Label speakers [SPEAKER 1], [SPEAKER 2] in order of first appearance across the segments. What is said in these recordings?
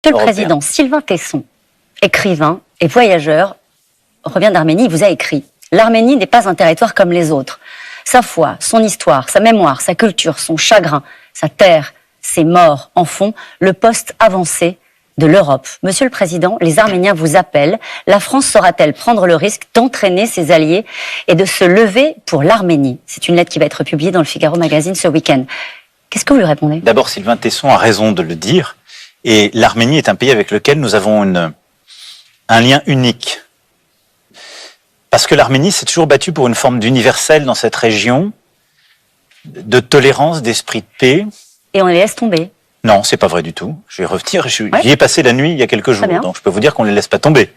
[SPEAKER 1] Monsieur le Président, Sylvain Tesson, écrivain et voyageur, revient d'Arménie, il vous a écrit « L'Arménie n'est pas un territoire comme les autres. Sa foi, son histoire, sa mémoire, sa culture, son chagrin, sa terre, ses morts en font le poste avancé de l'Europe. Monsieur le Président, les Arméniens vous appellent. La France saura-t-elle prendre le risque d'entraîner ses alliés et de se lever pour l'Arménie ?» C'est une lettre qui va être publiée dans le Figaro Magazine ce week-end. Qu'est-ce que vous lui répondez?
[SPEAKER 2] D'abord, Sylvain Tesson a raison de le dire. Et l'Arménie est un pays avec lequel nous avons un lien unique. Parce que l'Arménie s'est toujours battue pour une forme d'universel dans cette région, de tolérance, d'esprit de paix.
[SPEAKER 1] Et on les laisse tomber?
[SPEAKER 2] Non, c'est pas vrai du tout. Je vais revenir. J'y ai passé la nuit il y a quelques jours, donc je peux vous dire qu'on ne les laisse pas tomber.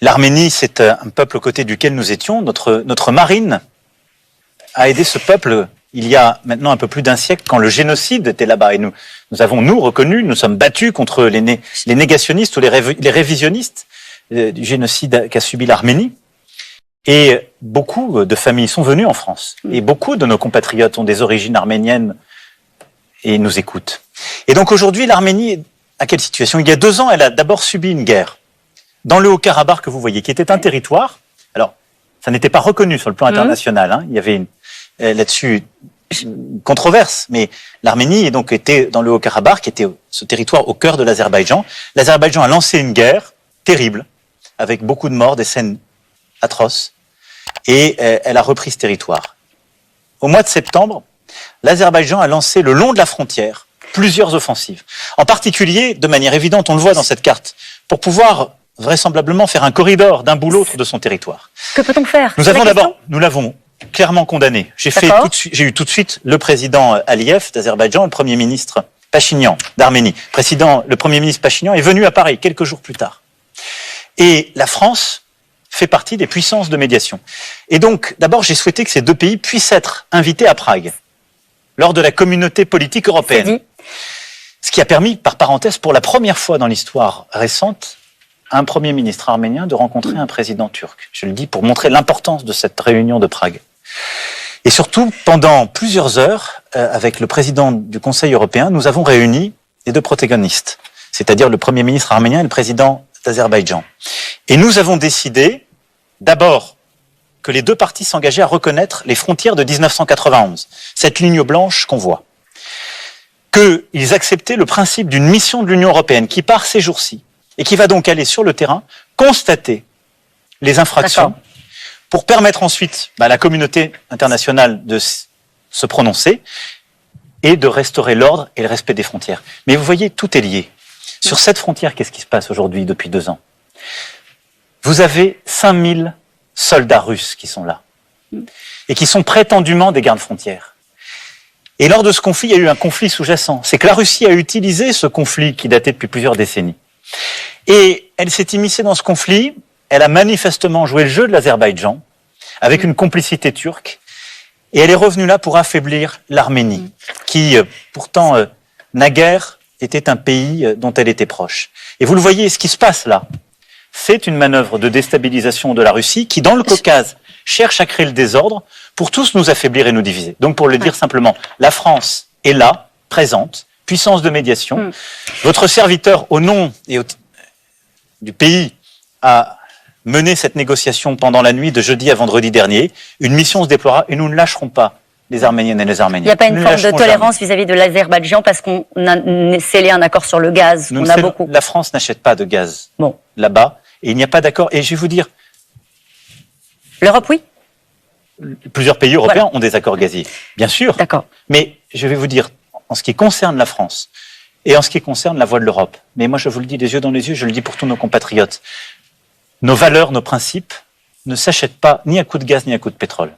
[SPEAKER 2] L'Arménie, c'est un peuple aux côtés duquel nous étions. Notre marine a aidé ce peuple il y a maintenant un peu plus d'un siècle, quand le génocide était là-bas. Et nous avons reconnu, nous sommes battus contre les négationnistes ou les révisionnistes du génocide qu'a subi l'Arménie. Et beaucoup de familles sont venues en France. Et beaucoup de nos compatriotes ont des origines arméniennes et nous écoutent. Et donc aujourd'hui, l'Arménie, à quelle situation? Il y a 2 ans, elle a d'abord subi une guerre dans le Haut-Karabakh que vous voyez, qui était un territoire. Alors, ça n'était pas reconnu sur le plan international. Hein. Il y avait là-dessus une controverse, mais l'Arménie donc était dans le Haut-Karabakh, qui était ce territoire au cœur de l'Azerbaïdjan. L'Azerbaïdjan a lancé une guerre terrible, avec beaucoup de morts, des scènes atroces, et elle a repris ce territoire. Au mois de septembre, l'Azerbaïdjan a lancé le long de la frontière plusieurs offensives. En particulier, de manière évidente, on le voit dans cette carte, pour pouvoir vraisemblablement faire un corridor d'un bout à l'autre de son territoire.
[SPEAKER 1] Que peut-on faire?
[SPEAKER 2] Nous l'avons clairement condamné. J'ai eu tout de suite le président Aliyev d'Azerbaïdjan, le premier ministre Pachinian d'Arménie. Le premier ministre Pachinian est venu à Paris quelques jours plus tard. Et la France fait partie des puissances de médiation. Et donc, d'abord, j'ai souhaité que ces 2 pays puissent être invités à Prague, lors de la communauté politique européenne. Ce qui a permis, par parenthèse, pour la première fois dans l'histoire récente, un premier ministre arménien de rencontrer un président turc. Je le dis pour montrer l'importance de cette réunion de Prague. Et surtout, pendant plusieurs heures, avec le président du Conseil européen, nous avons réuni les 2 protagonistes, c'est-à-dire le premier ministre arménien et le président d'Azerbaïdjan. Et nous avons décidé, d'abord, que les 2 parties s'engageaient à reconnaître les frontières de 1991, cette ligne blanche qu'on voit. Qu'ils acceptaient le principe d'une mission de l'Union européenne qui part ces jours-ci et qui va donc aller sur le terrain constater les infractions pour permettre ensuite à la communauté internationale de se prononcer et de restaurer l'ordre et le respect des frontières. Mais vous voyez, tout est lié. Sur cette frontière, qu'est-ce qui se passe aujourd'hui depuis 2 ans? Vous avez 5000 soldats russes qui sont là et qui sont prétendument des gardes-frontières. Et lors de ce conflit, il y a eu un conflit sous-jacent. C'est que la Russie a utilisé ce conflit qui datait depuis plusieurs décennies. Et elle s'est immiscée dans ce conflit, elle a manifestement joué le jeu de l'Azerbaïdjan avec une complicité turque et elle est revenue là pour affaiblir l'Arménie, qui pourtant naguère était un pays dont elle était proche. Et vous le voyez, ce qui se passe là, c'est une manœuvre de déstabilisation de la Russie qui, dans le Caucase, cherche à créer le désordre pour tous nous affaiblir et nous diviser. Donc, pour le dire simplement, la France est là, présente, puissance de médiation. Votre serviteur, au nom du pays, a mené cette négociation pendant la nuit de jeudi à vendredi dernier. Une mission se déploiera et nous ne lâcherons pas les Arméniennes et les Arméniens.
[SPEAKER 1] Il n'y a pas une forme de tolérance vis-à-vis de l'Azerbaïdjan parce qu'on a scellé un accord sur le gaz.
[SPEAKER 2] La France n'achète pas de gaz là-bas et il n'y a pas d'accord. Et je vais vous dire...
[SPEAKER 1] L'Europe, oui.
[SPEAKER 2] Plusieurs pays européens ont des accords gaziers, bien sûr.
[SPEAKER 1] D'accord.
[SPEAKER 2] Mais je vais vous dire, en ce qui concerne la France et en ce qui concerne la voix de l'Europe, mais moi je vous le dis les yeux dans les yeux, je le dis pour tous nos compatriotes, nos valeurs, nos principes ne s'achètent pas ni à coup de gaz ni à coup de pétrole.